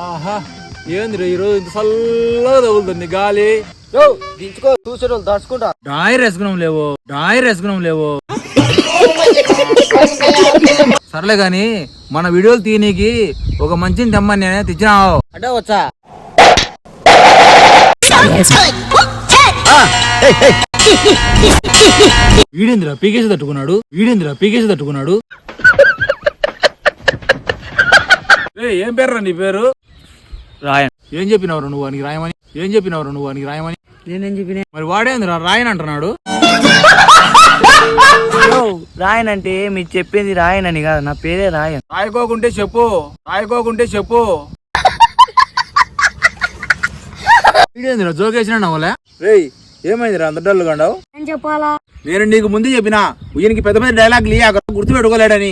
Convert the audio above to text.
ఆహా ఏంది ఈరోజు ఇంత చల్లగా తగులుతుంది గాలి. దించుకో చూసేటోళ్ళు దడుచుకుంటా. డాయర్ వేసుకున్నాం లేవు సర్లే గాని మన వీడియోలు తీయనీకి ఒక మంచిని తెమ్మని నేనే తెచ్చినావు అంటే వచ్చా వీడేంద్ర పీకేసి తట్టుకున్నాడు. ఏం పేర్రా నీ పేరు? రాయన్. ఏం చెప్పినవరు నువ్వు అని రాయమని? నేనేం చెప్పిన? మరి వాడేంద్ర రాయన్ అంటున్నాడు. రాయన్ అంటే మీరు చెప్పింది రాయన్ అని కాదు, నా పేరే రాయన్. రాయకోకుంటే చెప్పు. వీడేంద్ర జోకేసిన నవ్వలే. రేయ్ ఏమైందిరా అంత డల్లు గండావు? ఏం చెప్పాలా? నేను నీకు ముందు చెప్పినా ఈయనకి పెద్ద పెద్ద డైలాగ్ గుర్తుపెట్టుకోలేడని.